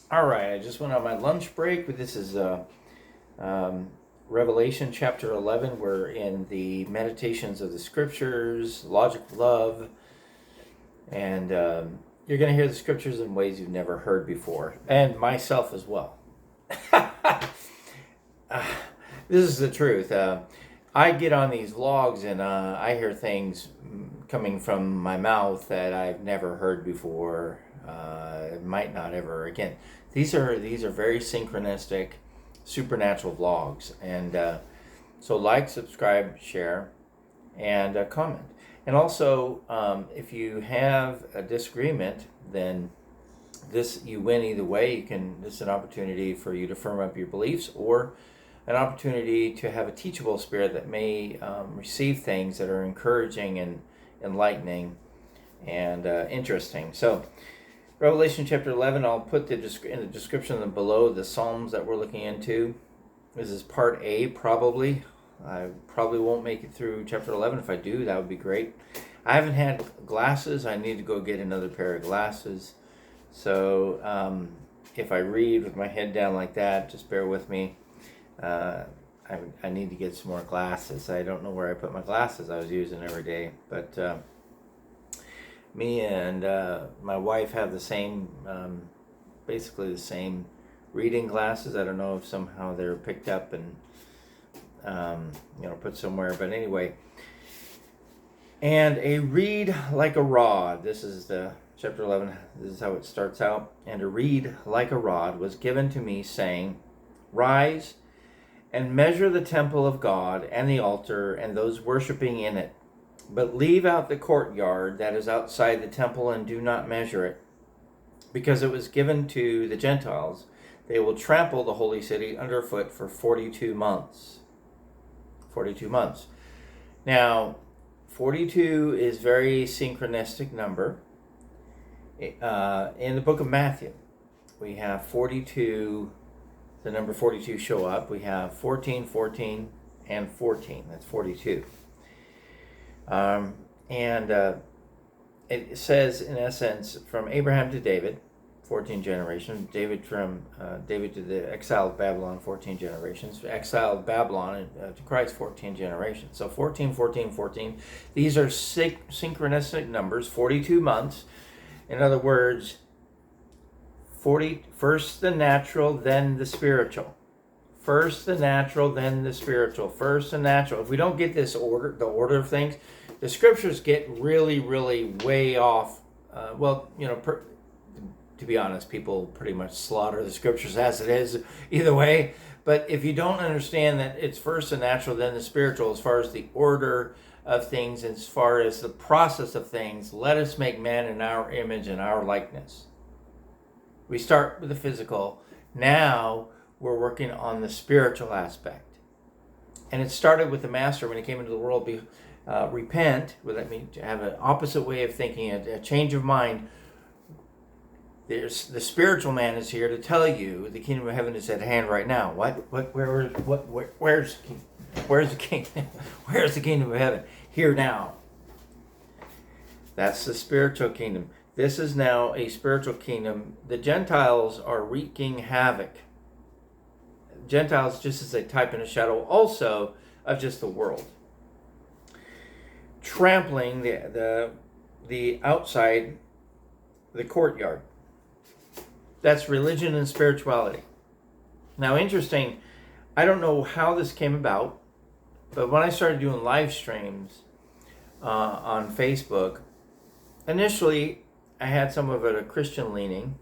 All right, I just went on my lunch break. This is um, Revelation chapter 11. We're in the meditations of the scriptures, logic of love, and you're going to hear the scriptures in ways you've never heard before, and myself as well. This is the truth. I get on these vlogs and I hear things coming from my mouth that I've never heard before. Might not ever again. These are very synchronistic, supernatural vlogs, and so like, subscribe, share, and comment. And also, if you have a disagreement, then you win either way. This is an opportunity for you to firm up your beliefs, or an opportunity to have a teachable spirit that may receive things that are encouraging and enlightening and interesting. So, Revelation chapter 11, I'll put in the description below the Psalms that we're looking into. This is part A, probably. I probably won't make it through chapter 11. If I do, that would be great. I haven't had glasses. I need to go get another pair of glasses. So if I read with my head down like that, just bear with me. I need to get some more glasses. I don't know where I put my glasses I was using every day, but me and my wife have the same, basically the same reading glasses. I don't know if somehow they were picked up and put somewhere, but anyway. And a reed like a rod. This is the chapter 11. This is how it starts out. And a reed like a rod was given to me, saying, "Rise and measure the temple of God and the altar and those worshiping in it. But leave out the courtyard that is outside the temple and do not measure it, because it was given to the Gentiles. They will trample the holy city underfoot for 42 months." 42 months. Now, 42 is very synchronistic number. In the book of Matthew, we have 42, the number 42 show up. We have 14, 14, and 14. That's 42. It says, in essence, from Abraham to David, 14 generations. David to the exiled Babylon, 14 generations. Exiled Babylon to Christ, 14 generations. So 14, 14, 14. These are synchronistic numbers, 42 months. In other words, 40, first the natural, then the spiritual. First the natural, then the spiritual. First the natural. If we don't get this order, the order of things, the scriptures get really, really way off. To be honest, people pretty much slaughter the scriptures as it is either way. But if you don't understand that it's first the natural, then the spiritual, as far as the order of things, as far as the process of things, let us make man in our image and our likeness. We start with the physical. Now we're working on the spiritual aspect. And it started with the master when he came into the world. Repent, well, that means to have an opposite way of thinking, a change of mind. The spiritual man is here to tell you the kingdom of heaven is at hand right now. Where's the kingdom? Where's the kingdom of heaven? Here now. That's the spiritual kingdom. This is now a spiritual kingdom. The Gentiles are wreaking havoc. Gentiles, just as a type and a shadow also of just the world. Trampling the outside, the courtyard. That's religion and spirituality. Now, interesting, I don't know how this came about, but when I started doing live streams on Facebook, initially I had some of it a Christian leaning,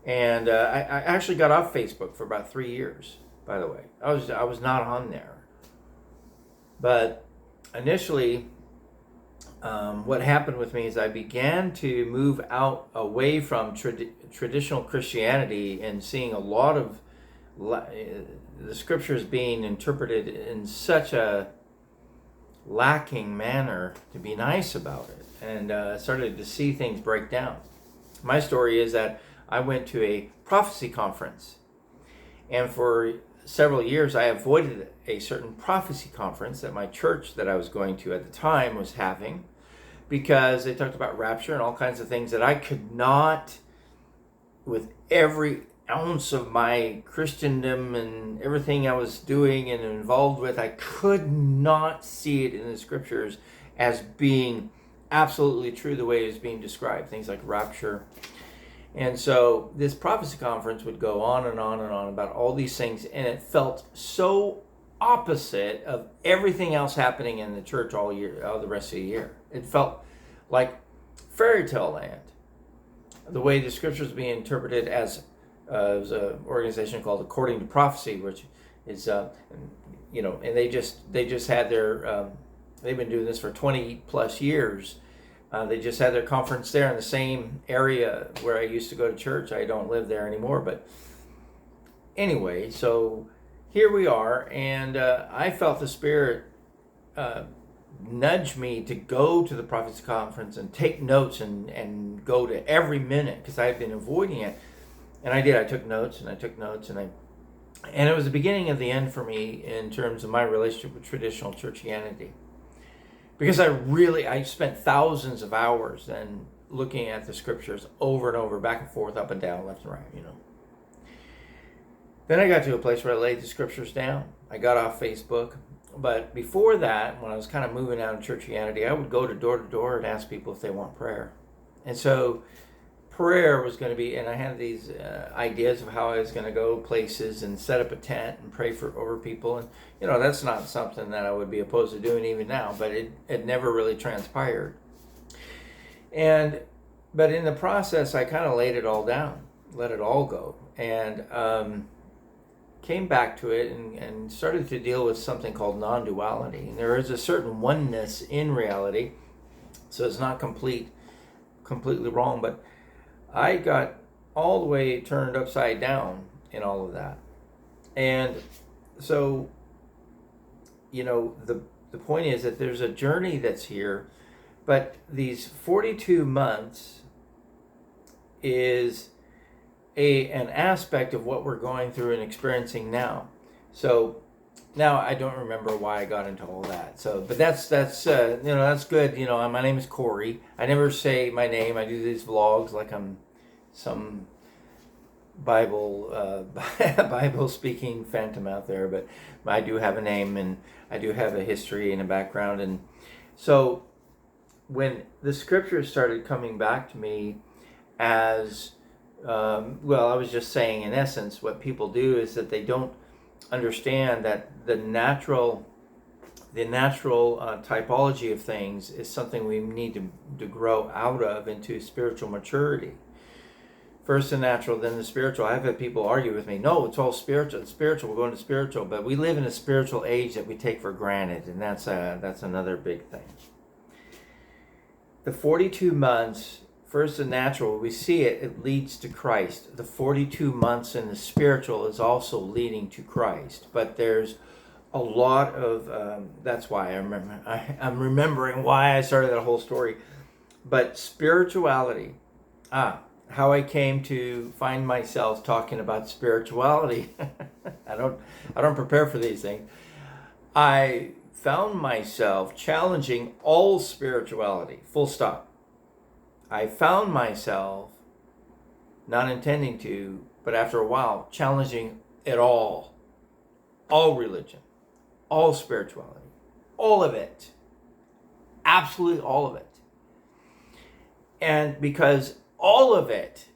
and I actually got off Facebook for about 3 years, by the way. I was not on there. But initially, what happened with me is I began to move out away from traditional Christianity and seeing a lot of the scriptures being interpreted in such a lacking manner to be nice about it, and started to see things break down. My story is that I went to a prophecy conference, and for several years I avoided a certain prophecy conference that my church that I was going to at the time was having, because they talked about rapture and all kinds of things that I could not with every ounce of my Christendom and everything I was doing and involved with, I could not see it in the scriptures as being absolutely true the way it is being described. Things like rapture. And so this prophecy conference would go on and on and on about all these things, and it felt so opposite of everything else happening in the church all year, all the rest of the year. It felt like fairy tale land. The way the scriptures being interpreted as there's an organization called According to Prophecy, which is and they just had their they've been doing this for 20 plus years. They just had their conference there in the same area where I used to go to church. I don't live there anymore, but anyway, so here we are, and I felt the Spirit nudge me to go to the prophecy conference and take notes and go to every minute, because I had been avoiding it. And I did. I took notes and it was the beginning of the end for me in terms of my relationship with traditional churchianity. Because I spent thousands of hours then looking at the scriptures over and over, back and forth, up and down, left and right, Then I got to a place where I laid the scriptures down. I got off Facebook. But before that, when I was kind of moving out of churchianity, I would go to door and ask people if they want prayer. And so prayer was going to be, and I had these ideas of how I was going to go places and set up a tent and pray over people. And, that's not something that I would be opposed to doing even now, but it never really transpired. But in the process, I kind of laid it all down, let it all go. And came back to it and started to deal with something called non-duality. And there is a certain oneness in reality, so it's not completely wrong, but I got all the way turned upside down in all of that. And so, the point is that there's a journey that's here, but these 42 months is an aspect of what we're going through and experiencing now. So now I don't remember why I got into all that. So, but that's good. My name is Corey. I never say my name. I do these vlogs like I'm some Bible speaking phantom out there, but I do have a name and I do have a history and a background. And so when the scriptures started coming back to me as I was just saying, in essence, what people do is that they don't understand that the natural typology of things is something we need to grow out of into spiritual maturity. First the natural, then the spiritual. I've had people argue with me, no, it's all spiritual. It's spiritual, we're going to spiritual. But we live in a spiritual age that we take for granted, and that's another big thing. The 42 months, first the natural, we see it leads to Christ. The 42 months in the spiritual is also leading to Christ. But there's a lot of, that's why I'm remembering why I started that whole story. But spirituality, how I came to find myself talking about spirituality. I don't prepare for these things. I found myself challenging all spirituality, full stop. I found myself, not intending to, but after a while, challenging it all religion, all spirituality, all of it, absolutely all of it. And because all of it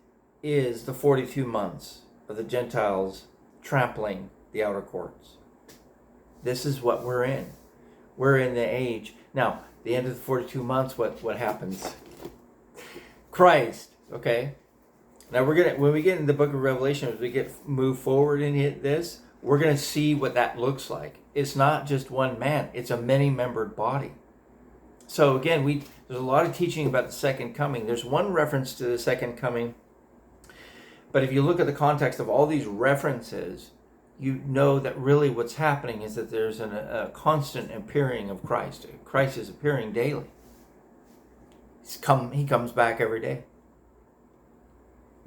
is the 42 months of the Gentiles trampling the outer courts. This is what we're in. We're in the age. Now, the end of the 42 months, what happens? Christ, okay? Now when we get in the book of Revelation, as we move forward in this, we're going to see what that looks like. It's not just one man. It's a many-membered body. So again, there's a lot of teaching about the second coming. There's one reference to the second coming, but if you look at the context of all these references, you know that really what's happening is that there's a constant appearing of Christ. Christ is appearing daily. He comes back every day.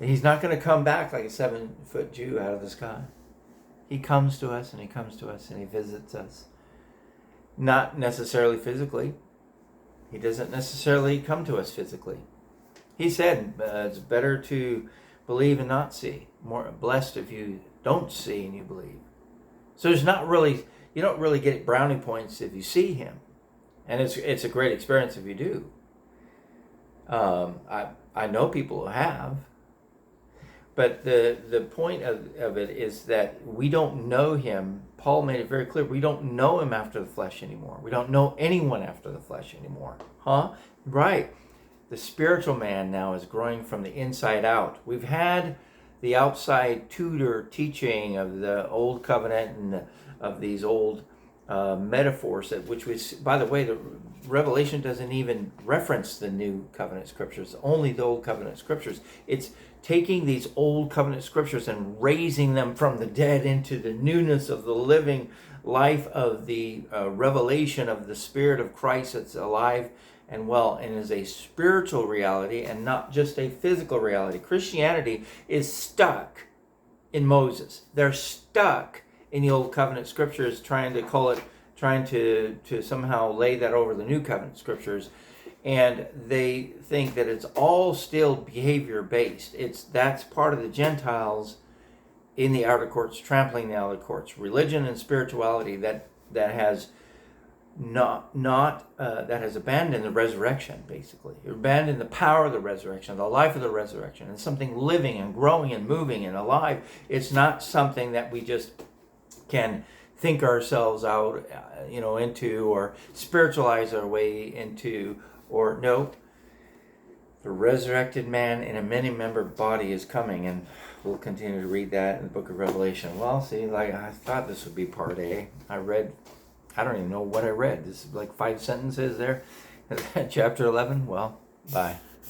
He's not going to come back like a 7-foot Jew out of the sky. He comes to us and he comes to us and he visits us. Not necessarily physically. He doesn't necessarily come to us physically. He said it's better to believe and not see. More blessed if you don't see and you believe. So there's not really, you don't really get brownie points if you see him. And it's a great experience if you do. I know people who have. But the point of it is that we don't know him. Paul made it very clear. We don't know him after the flesh anymore. We don't know anyone after the flesh anymore. Huh? Right. The spiritual man now is growing from the inside out. We've had the outside tutor teaching of the old covenant and of these old metaphors, which was, by the way, the Revelation doesn't even reference the new covenant scriptures, only the old covenant scriptures. It's taking these old covenant scriptures and raising them from the dead into the newness of the living life of the revelation of the Spirit of Christ that's alive and well, and is a spiritual reality and not just a physical reality. Christianity is stuck in Moses. They're stuck in the old covenant scriptures, trying to somehow lay that over the new covenant scriptures. And they think that it's all still behavior based. That's part of the Gentiles in the outer courts, trampling the outer courts. Religion and spirituality that has that has abandoned the resurrection, basically. Abandoned the power of the resurrection, the life of the resurrection. It's something living and growing and moving and alive. It's not something that we just can think ourselves out, into, or spiritualize our way into, or no. The resurrected man in a many-membered body is coming, and we'll continue to read that in the book of Revelation. Well, see, I thought this would be part A. I don't even know what I read. This is like 5 sentences there. Chapter 11. Well, bye.